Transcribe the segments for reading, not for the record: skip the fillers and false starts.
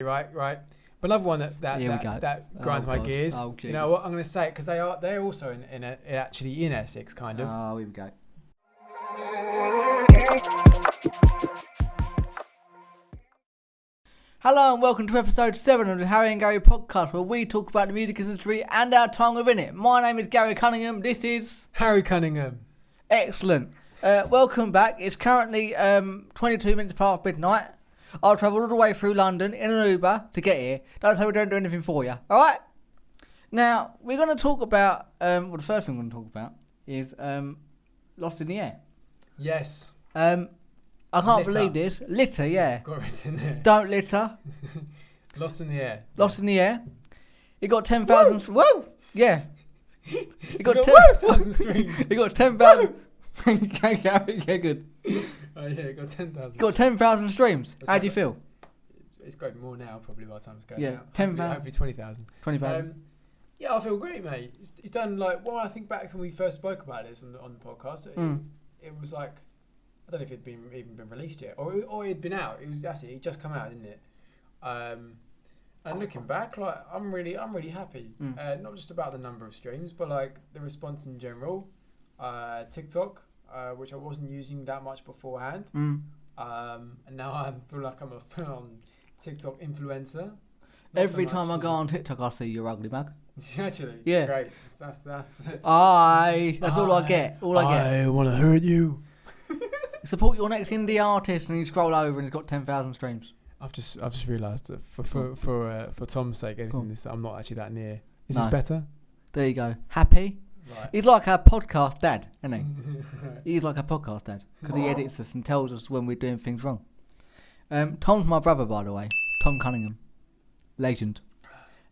Right. But another one that grinds my gears. Oh, Jesus. You know what? I'm going to say it because they're also actually in Essex, kind of. Oh, here we go. Hello and welcome to episode 7 of the Harry and Gary podcast, where we talk about the music industry and our time within it. My name is Gary Cunningham. This is Harry Cunningham. Excellent. Welcome back. It's currently 22 minutes past midnight. I've travelled all the way through London in an Uber to get here. Don't say we don't do anything for you. All right? Now, we're going to talk about... the first thing we're going to talk about is Lost in the Air. Yes. I can't believe this. Litter, yeah. Got written there. Don't litter. Lost in the Air. Lost in the Air. It got 10,000... Whoa! Yeah. It got 10,000 streams. It got 10,000... Yeah, good. Oh, yeah, it got 10,000. Got 10,000 streams. How do you feel? It's going more now, probably, by the time it goes out. 10,000. Hopefully 20,000. 20,000. Yeah, I feel great, mate. It's done, like, I think back to when we first spoke about this on the podcast, it was like, I don't know if it'd even been released yet, or it'd been out. It just come out, didn't it? And looking back, like, I'm really happy. Not just about the number of streams, but like the response in general. TikTok, which I wasn't using that much beforehand, and now I feel like I'm a full-on TikTok influencer. Every time I go on TikTok, I see your ugly mug. Actually, yeah, great. That's that's all I get. I want to hurt you. Support your next indie artist, and you scroll over and it's got 10,000 streams. I've just realised that for Tom's sake, anything this, I'm not actually that near. Is this better? There you go. Happy. Right. He's like our podcast dad, isn't he? Right. He's like our podcast dad because he edits us and tells us when we're doing things wrong. Tom's my brother, by the way. Tom Cunningham, legend.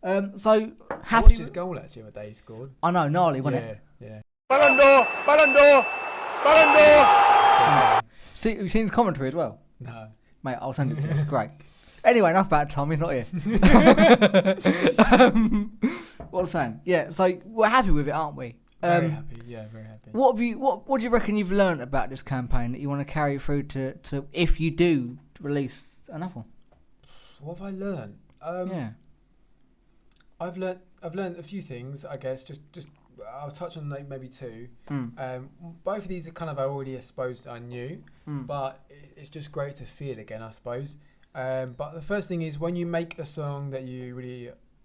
So happy. I watched his goal actually the day he scored. I know, gnarly, wasn't it? Yeah. Ballon d'Or. See, have you seen his commentary as well? No, mate. I'll send it to you. It's great. Anyway, enough about Tom. He's not here. What I'm saying? Yeah. So we're happy with it, aren't we? Very happy. Yeah, very happy. What do you reckon you've learned about this campaign that you want to carry through to if you do release another one? What have I learned? I've learned a few things. I guess just I'll touch on like maybe two. Both of these are kind of I suppose I knew, but it's just great to feel again, I suppose. But the first thing is when you make a song that you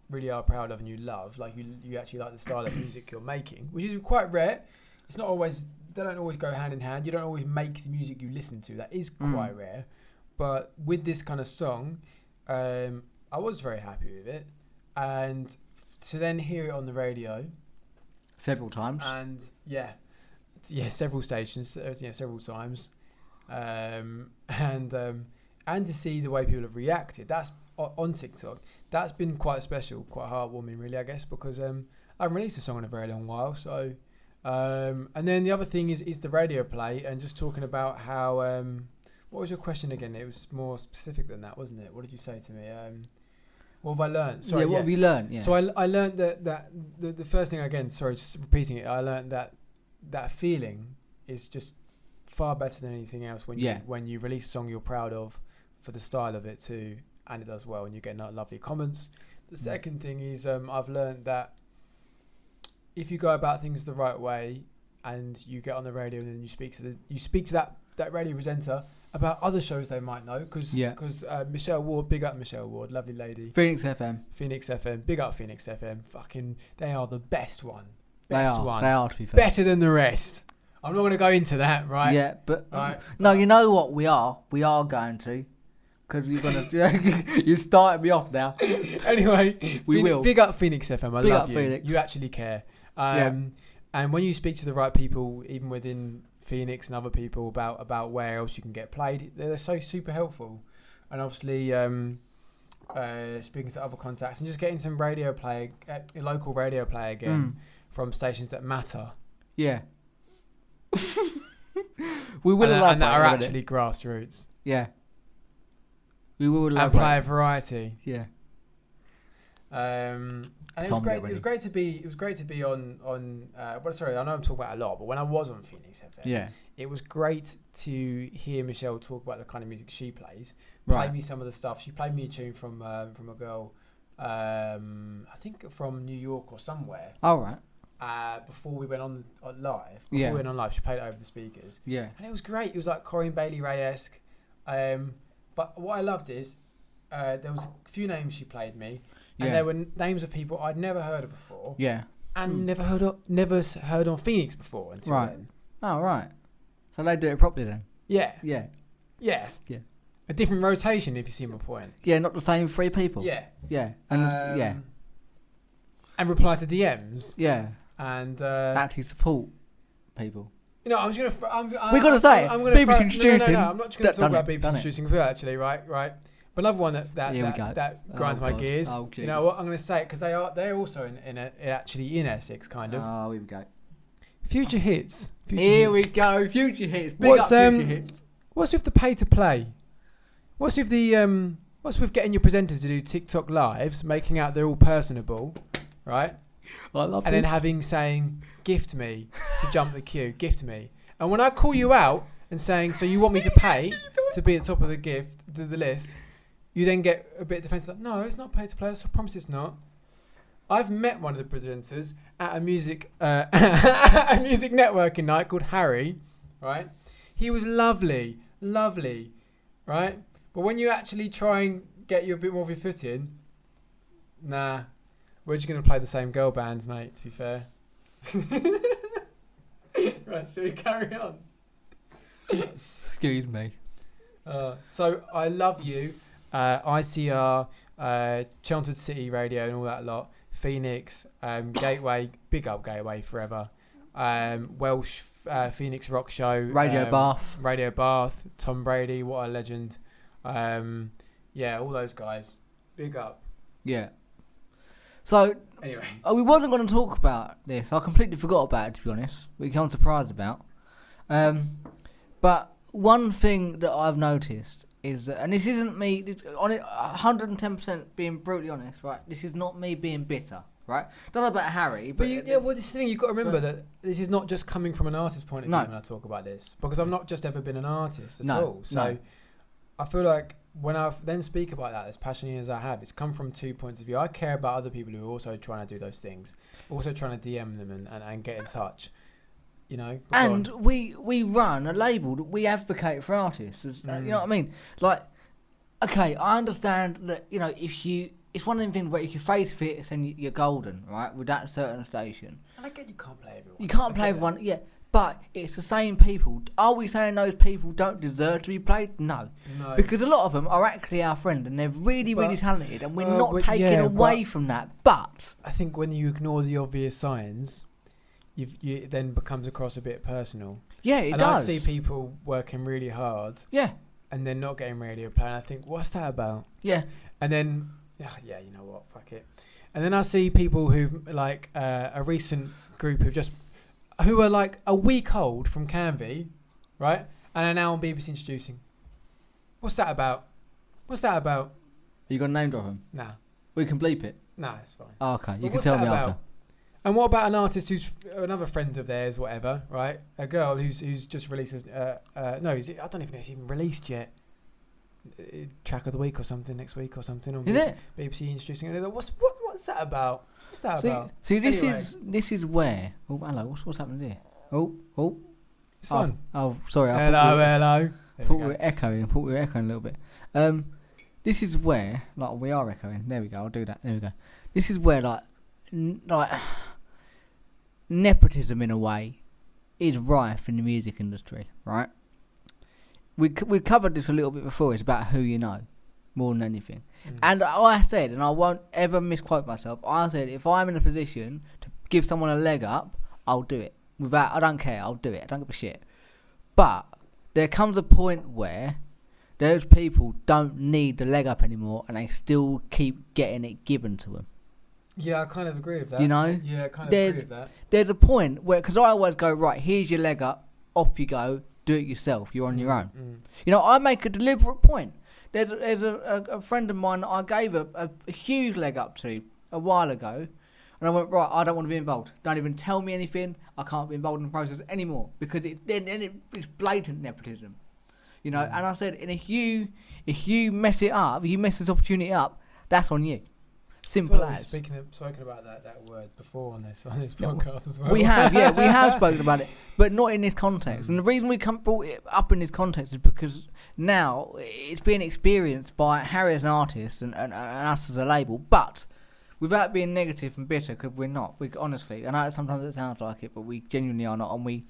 really are proud of and you love, like you actually like the style of music you're making, which is quite rare. It's not always, they don't always go hand in hand. You don't always make the music you listen to. That is quite rare. But with this kind of song, I was very happy with it. And to then hear it on the radio several times, and several stations, several times, and to see the way people have reacted, that's on TikTok. That's been quite special, quite heartwarming, really, I guess, because I haven't released a song in a very long while. So, and then the other thing is the radio play, and just talking about how. What was your question again? It was more specific than that, wasn't it? What did you say to me? What have I learned? Sorry, what have you learned? Yeah. So I learned that the first thing, again, sorry, just repeating it, I learned that feeling is just far better than anything else when you release a song you're proud of for the style of it too, and it does well and you get lovely comments. The second thing is I've learned that if you go about things the right way and you get on the radio and then you speak to that radio presenter about other shows they might know, because Michelle Ward, big up Michelle Ward, lovely lady. Phoenix FM, big up Phoenix FM. Fucking, they are the best one. They are, to be fair. Better than the rest. I'm not going to go into that, right? Yeah, but no, you know what we are going to, because you're gonna you started me off now. Anyway, we will. Big up Phoenix FM. I big love up you. Phoenix. You actually care. And when you speak to the right people, even within Phoenix and other people about where else you can get played, they're so super helpful. And obviously speaking to other contacts and just getting some radio play, local radio play again from stations that matter. Yeah. We will elaborate and that are actually grassroots. Yeah. We will elaborate. And play a variety. Yeah. And it was great. It was great to be. It was great to be on. Well, sorry, I know I'm talking about it a lot, but when I was on Phoenix FM, it was great to hear Michelle talk about the kind of music she plays. Play me some of the stuff. She played me a tune from a girl, I think from New York or somewhere. All right. Before we went on live. Before we went on live, she played it over the speakers. Yeah. And it was great. It was like Corinne Bailey Ray-esque. But what I loved is there was a few names she played me. And there were names of people I'd never heard of before. Yeah. And never heard on Phoenix before until then. Oh, right. So they do it properly then? Yeah. Yeah. Yeah. Yeah. A different rotation, if you see my point. Yeah, not the same three people. Yeah. Yeah. And And reply to DMs. Yeah. And actually support people. You know, I'm just gonna. We've got to say, I'm gonna Beavis introducing. No, I'm not just gonna talk about Beavis introducing Phil. Actually, right. But another one that grinds my gears. Oh, you know what? I'm gonna say it because they're also in Essex, kind of. Oh, here we go. Future hits. Here we go. Future hits. Big up Future hits. What's with the pay to play? What's with the What's with getting your presenters to do TikTok lives, making out they're all personable, right? I love and then saying, gift me to jump the queue, gift me. And when I call you out and saying, so you want me to pay to be at the top of the list, you then get a bit defensive. Like, no, it's not pay to play. I promise it's not. I've met one of the presenters at a music networking night called Harry, right? He was lovely, right? But when you actually try and get you a bit more of your foot in, nah. We're just going to play the same girl bands, mate, to be fair. Right, shall we carry on? Excuse me. So, I Love You, ICR, Chelmsford City Radio and all that lot, Phoenix, Gateway, big up Gateway forever, Welsh Phoenix Rock Show. Radio Bath, Tom Brady, what a legend. Yeah, all those guys. Big up. Yeah. So, anyway, we wasn't going to talk about this. I completely forgot about it, to be honest. Which I'm surprised about. But one thing that I've noticed is that, and this isn't me, on it, 110% being brutally honest, right? This is not me being bitter, right? Don't know about Harry, but well, this is the thing, you've got to remember that this is not just coming from an artist's point of view when I talk about this, because I've not just ever been an artist at all. So I feel like when I then speak about that as passionately as I have, it's come from 2 points of view. I care about other people who are also trying to do those things, also trying to DM them and get in touch, you know. And we run a label that we advocate for artists. You know what I mean? Like, okay, I understand that, you know, it's one of them things where if your face fits and you're golden, right, with that certain station. And I get you can't play everyone. You can't play everyone, yeah. But it's the same people. Are we saying those people don't deserve to be played? No. Because a lot of them are actually our friend and they're really talented and we're not taking away from that. But I think when you ignore the obvious signs, it then becomes across a bit personal. Yeah, it does. I see people working really hard. Yeah. And then not getting radio play and I think, what's that about? Yeah. And then, you know what, fuck it. And then I see people who've, like, a recent group who are like a week old from Canvey, right? And are now on BBC Introducing. What's that about? You got a name drop them? Nah. We can bleep it. Nah, it's fine. Oh, okay. You can tell me after. And what about an artist who's another friend of theirs, whatever, right? A girl who's just released. I don't even know if it's even released yet. Track of the week or something next week or something. Is it? BBC Introducing. And they're like, what's that about? What's that about? See, this is where. Oh, hello. What's happening here? Oh. It's fun. Oh, sorry. Hello. I thought we were echoing. A little bit. This is where, like, we are echoing. There we go. I'll do that. There we go. This is where, like nepotism in a way is rife in the music industry, right? We covered this a little bit before. It's about who you know more than anything. And I said, and I won't ever misquote myself, I said if I'm in a position to give someone a leg up, I'll do it. I don't care, I'll do it. I don't give a shit. But there comes a point where those people don't need the leg up anymore and they still keep getting it given to them. Yeah, I kind of agree with that. You know? Yeah, I kind of agree with that. There's a point where, because I always go, right, here's your leg up, off you go, do it yourself, you're on your own. You know, I make a deliberate point. There's a friend of mine that I gave a huge leg up to a while ago, and I went, right, I don't want to be involved. Don't even tell me anything. I can't be involved in the process anymore because it's blatant nepotism. You know, and I said, and if you mess it up, if you mess this opportunity up, that's on you. Simple as. Spoken about that word before on this podcast as well. We have spoken about it, but not in this context. And the reason we brought it up in this context is because now it's being experienced by Harry as an artist and us as a label, but without being negative and bitter, because we're not. We honestly, I know sometimes it sounds like it, but we genuinely are not, and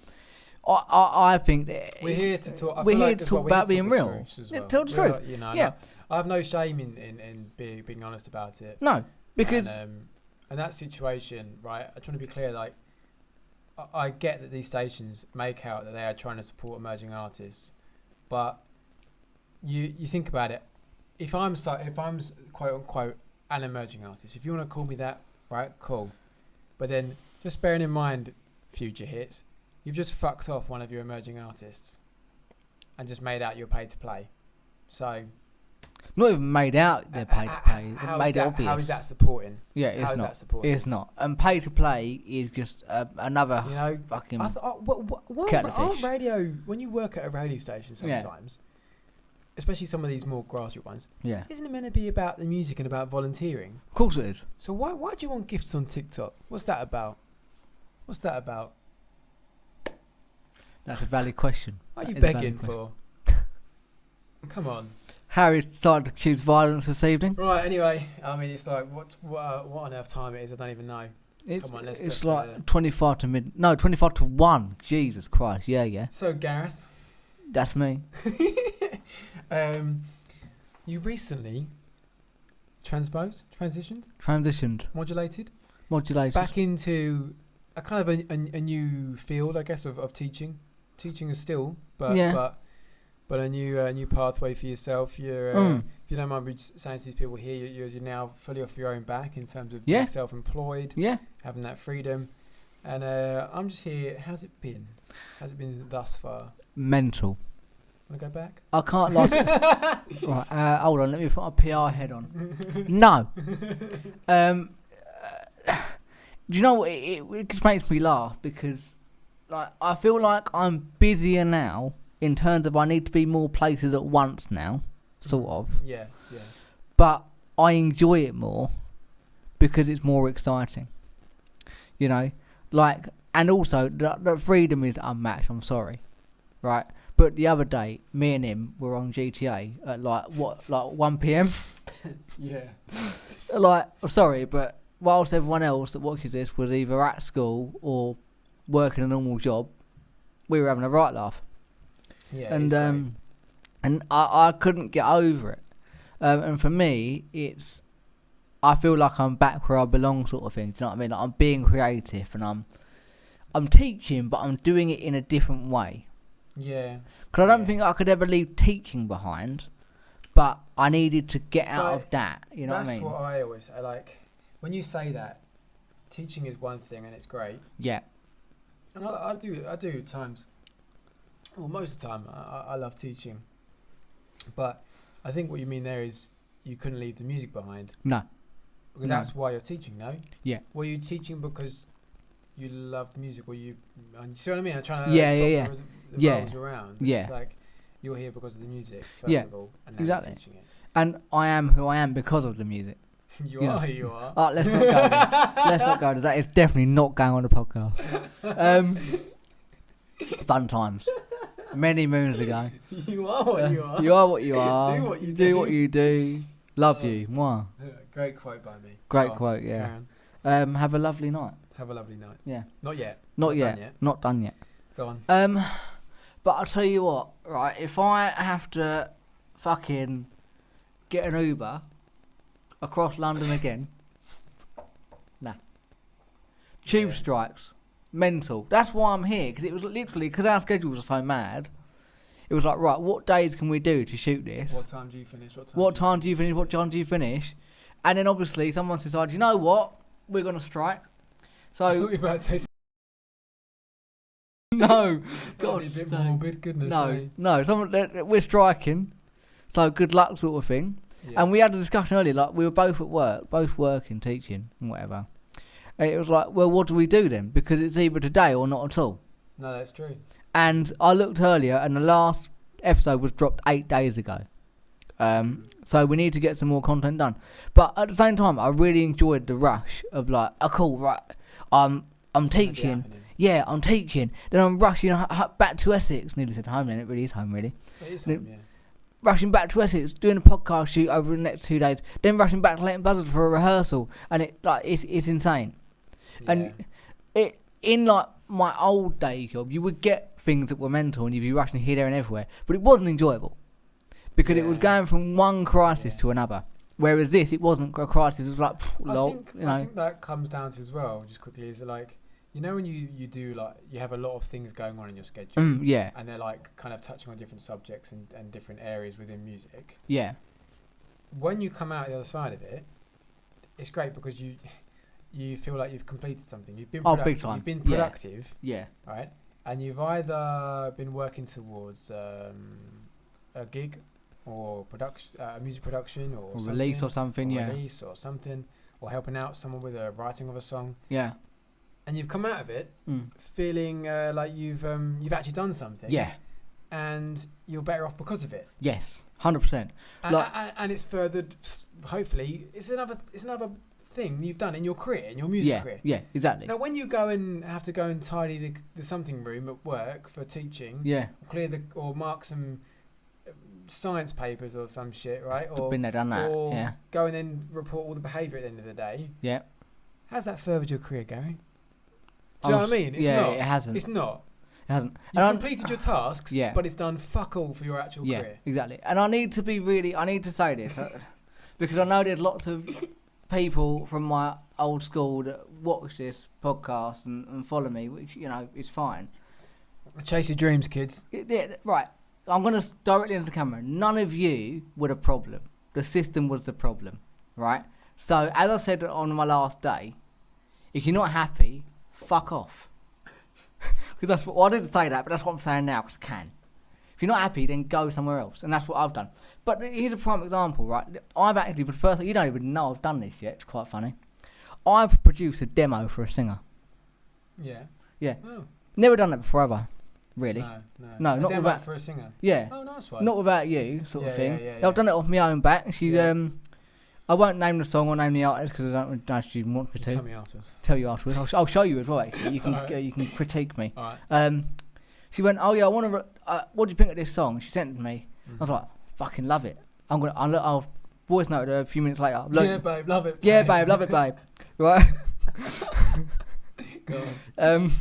I think that we're here to talk. We're here to talk about being real. Tell the truth. You know, yeah. I have no shame in being honest about it. No, because and that situation, right? I just want to be clear. Like, I get that these stations make out that they are trying to support emerging artists, but you think about it. If I'm quote unquote an emerging artist, if you want to call me that, right? Cool. But then just bearing in mind future hits, you've just fucked off one of your emerging artists and just made out you're paid to play. So not even made out they're paid to play. Made it obvious. How is that supporting? Yeah, it's how is not. That supporting? It's not. And pay to play is just another fucking kettle of fish. Radio, when you work at a radio station sometimes, especially some of these more grassroots ones, isn't it meant to be about the music and about volunteering? Of course it is. So why do you want gifts on TikTok? What's that about? That's a valid question. What are you begging for? Come on. Harry started to choose violence this evening. Right, anyway, I mean, it's like, what on earth time it is, I don't even know. Come on, it's like 25 to 1. Jesus Christ, yeah. So, Gareth. That's me. You recently transitioned, modulated back into a kind of a new field, I guess, of teaching. Teaching is still, but a new pathway for yourself. You're if you don't mind me saying to these people here, you're now fully off your own back in terms of being self-employed, having that freedom. And I'm just here. How's it been? How's it been thus far? Mental. Want to go back? I can't lie to you. Right, hold on. Let me put my PR head on. No. Do you know what? It just makes me laugh because, like, I feel like I'm busier now in terms of I need to be more places at once now, sort of. Yeah. But I enjoy it more because it's more exciting. You know, like, and also the freedom is unmatched. I'm sorry, right? But the other day, me and him were on GTA at like 1 p.m. Yeah. Like, sorry, but whilst everyone else that watches this was either at school or working a normal job, we were having a right laugh. Yeah. And I couldn't get over it. And for me, I feel like I'm back where I belong, sort of thing. Do you know what I mean? Like, I'm being creative and I'm teaching, but I'm doing it in a different way. Yeah. Because I don't think I could ever leave teaching behind, but I needed to get out of that. You know what I mean? That's what I always like. When you say that, teaching is one thing and it's great. Yeah. And I do times. Well, most of the time, I love teaching. But I think what you mean there is you couldn't leave the music behind. No. Because that's why you're teaching, no? Yeah. Were you teaching because you loved music, or you see what I mean? I'm trying to revolves around. Yeah. It's like you're here because of the music, first of all, and now you're teaching it. And I am who I am because of the music. You are. Oh, let's not go there. Let's not go there. That is definitely not going on the podcast. Fun times. Many moons ago. You are what you are. You are what you are. Do what you do. What you do. Love you. Mwah. Great quote by me. Great quote, yeah. Have a lovely night. Have a lovely night. Yeah. Not yet. Not yet. Not done yet. Go on. But I'll tell you what, right, if I have to fucking get an Uber across London again, nah. Tube strikes. Mental. That's why I'm here, because it was literally, because our schedules are so mad, it was like, right, what days can we do to shoot this? What time do you finish? What time do you finish? What time do you finish? And then obviously someone's decided, you know what, we're going to strike. So I thought you were about to say no. God, a bit morbid, goodness. No, someone, we're striking, so good luck sort of thing. Yeah. And we had a discussion earlier, like we were both at work, both working, teaching, and whatever. And it was like, well, what do we do then? Because it's either today or not at all. No, that's true. And I looked earlier, and the last episode was dropped 8 days ago. So we need to get some more content done. But at the same time, I really enjoyed the rush of like, oh, cool, right? I'm teaching. Yeah, I'm teaching. Then I'm rushing back to Essex. Nearly said home then. It really is home, really. It is home, yeah. Rushing back to Essex, doing a podcast shoot over the next 2 days. Then rushing back to Leighton Buzzard for a rehearsal, and it's insane. Yeah. And it in like my old day job, you would get things that were mental, and you'd be rushing here, there, and everywhere. But it wasn't enjoyable because it was going from one crisis to another. Whereas this, it wasn't a crisis. It was like, lol, I think that comes down to as well, just quickly, is that like, you know, when you do like, you have a lot of things going on in your schedule. Yeah. And they're like kind of touching on different subjects and different areas within music. Yeah. When you come out the other side of it, it's great because you feel like you've completed something. You've been productive. Big time. You've been productive. Yeah. Right? And you've either been working towards a gig or music production or release or something, release or something, or helping out someone with a writing of a song. Yeah. And you've come out of it feeling like you've actually done something. Yeah. And you're better off because of it. Yes, 100%. And it's furthered. Hopefully, it's another thing you've done in your career, in your music career. Yeah, exactly. Now, when you go and have to go and tidy the something room at work for teaching, or mark some science papers or some shit, right? Or been there, done that. Or go and then report all the behaviour at the end of the day. Yeah. How's that furthered your career, Gary? Do you know what I mean? It's not. It hasn't. It's not. It hasn't. You've completed your tasks, Yeah. but it's done fuck all for your actual career. Yeah, exactly. And I need to say this because I know there's lots of people from my old school that watch this podcast and follow me, which, you know, is fine. Chase your dreams, kids. Yeah, right. I'm going to directly into the camera. None of you were the problem. The system was the problem, right? So, as I said on my last day, if you're not happy, fuck off. Because that's what, well, I didn't say that, but that's what I'm saying now, because I can. If you're not happy, then go somewhere else. And that's what I've done. But here's a prime example, right? I've actually, for the first time, you don't even know I've done this yet. It's quite funny. I've produced a demo for a singer. Yeah. Yeah. Oh. Never done that before, ever. Really? No, not demo without for a singer. Yeah. Oh, nice one. Not without you, sort of thing. Yeah. I've done it off my own back. I won't name the song or name the artist because I don't actually want me to. Tell me afterwards. Tell you afterwards. I'll show you as well. Actually, you can Right. You can critique me. All right. She went, oh yeah, I want to. What do you think of this song? She sent it to me. I was like, fucking love it. I'll voice note her a few minutes later. Yeah, babe, love it. Yeah, babe, love it, babe. Right. Go on.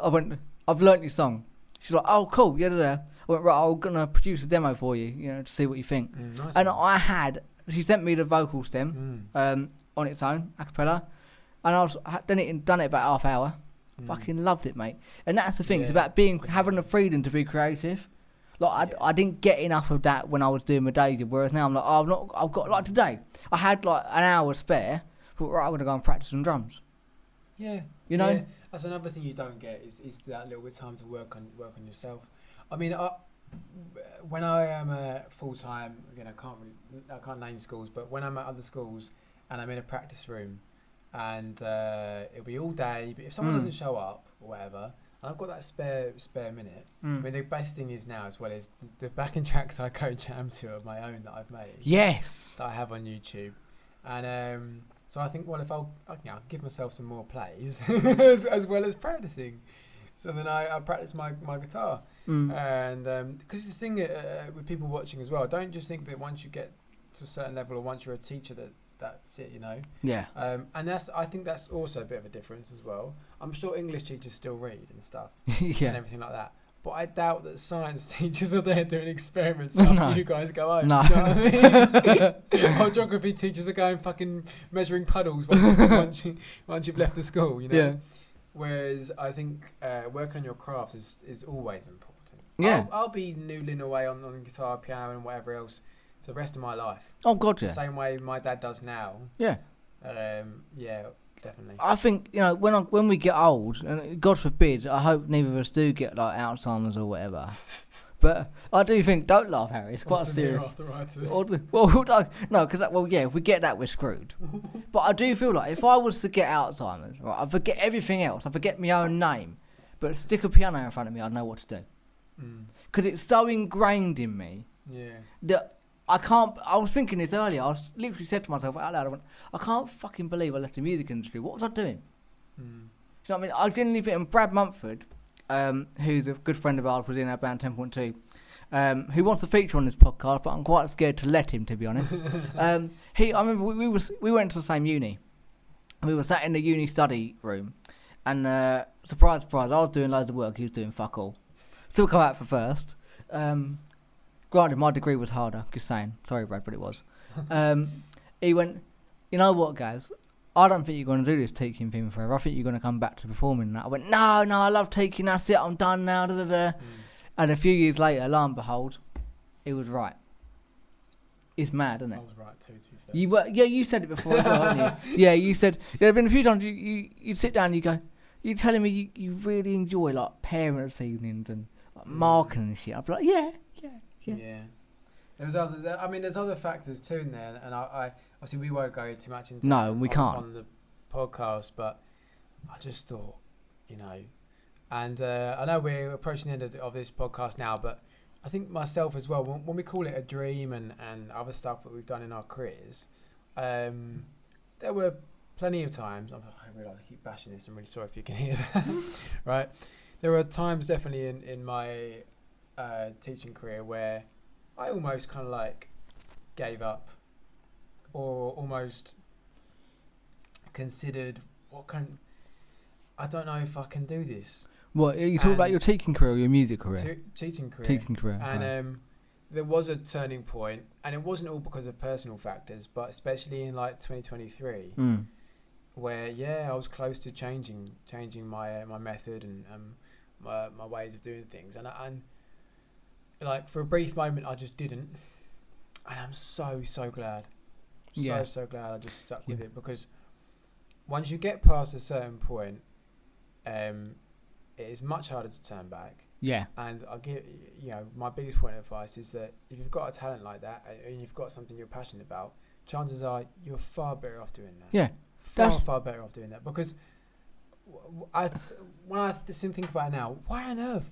I went, I've learnt your song. She's like, oh cool, yeah. I went, right, I'm gonna produce a demo for you, you know, to see what you think. Nice And one. she sent me the vocal stem on its own, a cappella, and done it about half hour. Fucking loved it, mate. And that's the thing. It's about having the freedom to be creative. Like I didn't get enough of that when I was doing my day job. Whereas now I'm like, I've got like today. I had like an hour spare. Thought, right, I'm gonna go and practice some drums. Yeah. You know. Yeah. That's another thing you don't get is that little bit of time to work on yourself. I mean, when I am full time, again, I can't name schools, but when I'm at other schools and I'm in a practice room, and it'll be all day. But if someone doesn't show up or whatever, and I've got that spare minute. I mean, the best thing is now as well is the backing tracks I go jam to of my own that I've made. Yes. That I have on YouTube, and so I think, well, if I'll give myself some more plays as well as practicing. So then I practice my guitar, and because it's the thing with people watching as well. Don't just think that once you get to a certain level or once you're a teacher that's it, you know. Yeah. And I think that's also a bit of a difference as well. I'm sure English teachers still read and stuff Yeah. and everything like that. But I doubt that science teachers are there doing experiments after you guys go home. No. You know what I mean? Or geography teachers are going fucking measuring puddles once you've left the school, you know. Yeah. Whereas I think working on your craft is always important. Yeah. I'll be noodling away on guitar, piano, and whatever else for the rest of my life. Oh God, yeah. The same way my dad does now. Yeah. Yeah, definitely. I think, you know, when we get old, and God forbid, I hope neither of us do get like Alzheimer's or whatever. But I do think, don't laugh, Harry. It's Or quite severe serious. arthritis. No, because if we get that, we're screwed. But I do feel like if I was to get Alzheimer's, right, I forget everything else. I forget my own name, but stick a piano in front of me, I'd know what to do. Because it's so ingrained in me that I can't. I was thinking this earlier. I literally said to myself out loud, I went, I can't fucking believe I left the music industry. What was I doing? Do you know what I mean? I genuinely think, and Brad Mumford, who's a good friend of ours, was in our band 10.2, who wants to feature on this podcast, but I'm quite scared to let him, to be honest. I remember we went to the same uni. We were sat in the uni study room, and surprise, surprise, I was doing loads of work, he was doing fuck all. Still come out for first. Granted, my degree was harder, just saying. Sorry, Brad, but it was. He went, you know what, guys? I don't think you're going to do this teaching thing forever. I think you're going to come back to performing and that. I went, no, I love teaching. That's it. I'm done now. Da, da, da. And a few years later, lo and behold, he was right. It's mad, isn't it? I was right too, to be fair. You said it before, didn't you? Yeah, you said, there have been a few times you'd sit down and you go, you're telling me you really enjoy like parents' evenings and like, marking and shit. I'd be like, yeah. There's other factors too in there, and I obviously we won't go too much into we can't on the podcast, but I just thought, and I know we're approaching the end of this podcast now, but I think myself as well, when we call it a dream and other stuff that we've done in our careers, there were plenty of times. I realise I keep bashing this. I'm really sorry if you can hear that. Right, there were times definitely in my teaching career where I almost kind of like gave up, or almost considered I don't know if I can do this. What are you talking about? Your teaching career or your music career? Teaching career. Teaching career. And there was a turning point, and it wasn't all because of personal factors, but especially in like 2023, where I was close to changing my method and my ways of doing things, and like for a brief moment I just didn't, and I'm so glad, so glad I just stuck with it, because once you get past a certain point, it is much harder to turn back. Yeah. And I'll give my biggest point of advice is that if you've got a talent like that and you've got something you're passionate about, chances are you're far better off doing that. Yeah. Far better off doing that, because when I think about it now, why on earth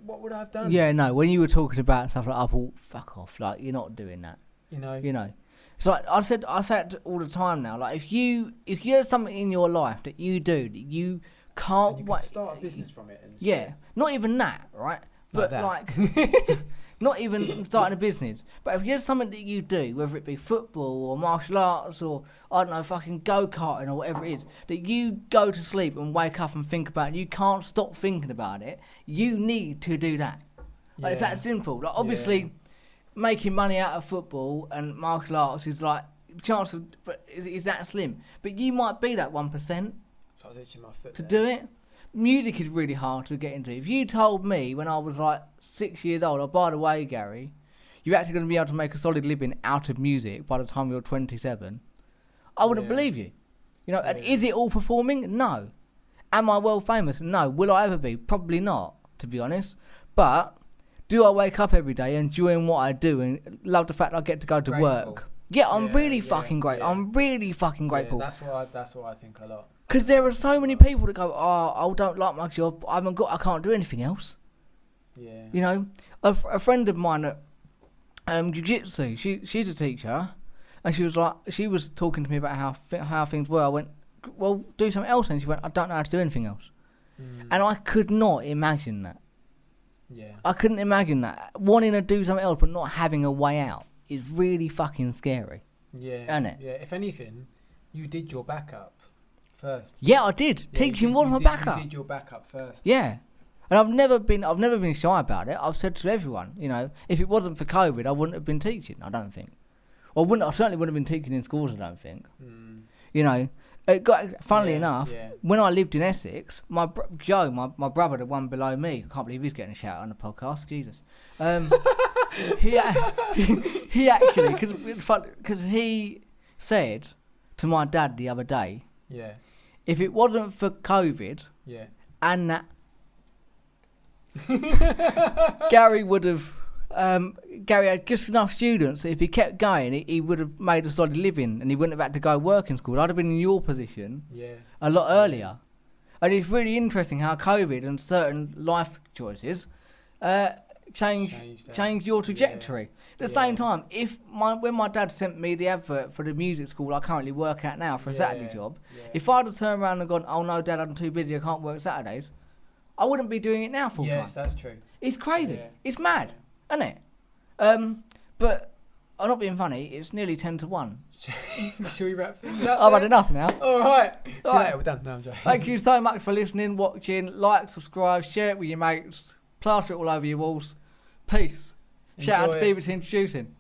what would I have done? Yeah, no, when you were talking about stuff like, I thought, fuck off, like, you're not doing that. You know. It's like I say it all the time now, like, if you have something in your life that you do that you can't wait, start a business from it. Not even that, right? But like not even starting a business. But if you have something that you do, whether it be football or martial arts or, I don't know, fucking go-karting or whatever it is, that you go to sleep and wake up and think about it, you can't stop thinking about it, you need to do that. Like, it's that simple. Like, obviously, making money out of football and martial arts is like, chance of, is that slim. But you might be that 1% to do it. Music is really hard to get into. If you told me when I was like 6 years old, by the way, Gary, you're actually going to be able to make a solid living out of music by the time you're 27, I wouldn't believe you. And is it all performing? No. Am I well famous? No. Will I ever be? Probably not, to be honest. But do I wake up every day enjoying what I do and love the fact I get to go to work? Yeah, I'm really fucking great. Yeah. I'm really fucking grateful. That's what I think a lot. Because there are so many people that go, I don't like my job. I can't do anything else. Yeah. A friend of mine at jiu-jitsu, she's a teacher, and she was talking to me about how things were. I went, well, do something else, and she went, I don't know how to do anything else. And I could not imagine that. Yeah. I couldn't imagine that. Wanting to do something else but not having a way out is really fucking scary. Yeah. Isn't it? Yeah. If anything, you did your backup first. Yeah, I did. Yeah, Teaching was my backup. You did your backup first. Yeah. And I've never been shy about it. I've said to everyone, if it wasn't for COVID, I wouldn't have been teaching, I don't think. I certainly wouldn't have been teaching in schools, I don't think. Funnily enough, when I lived in Essex, Joe, my brother, the one below me, I can't believe he's getting a shout out on the podcast, Jesus. He actually, because he said to my dad the other day, if it wasn't for COVID, and that, Gary would have. Gary had just enough students that if he kept going, he would have made a solid living, and he wouldn't have had to go work in school. I'd have been in your position a lot earlier. And it's really interesting how COVID and certain life choices change your trajectory. At the same time, when my dad sent me the advert for the music school I currently work at now for a Saturday job, if I'd have turned around and gone, oh no, Dad, I'm too busy, I can't work Saturdays, I wouldn't be doing it now full time. Yes, that's true. It's crazy. Yeah. It's mad, isn't it? But I'm not being funny. It's nearly 10 to 1. Should we wrap things up? I've had enough now. All right. See you Right. later. We're done. No, I'm joking. Thank you so much for listening, watching. Like, subscribe, share it with your mates. Plaster it all over your walls. Peace. Shout out to Enjoy it. BBC Introducing.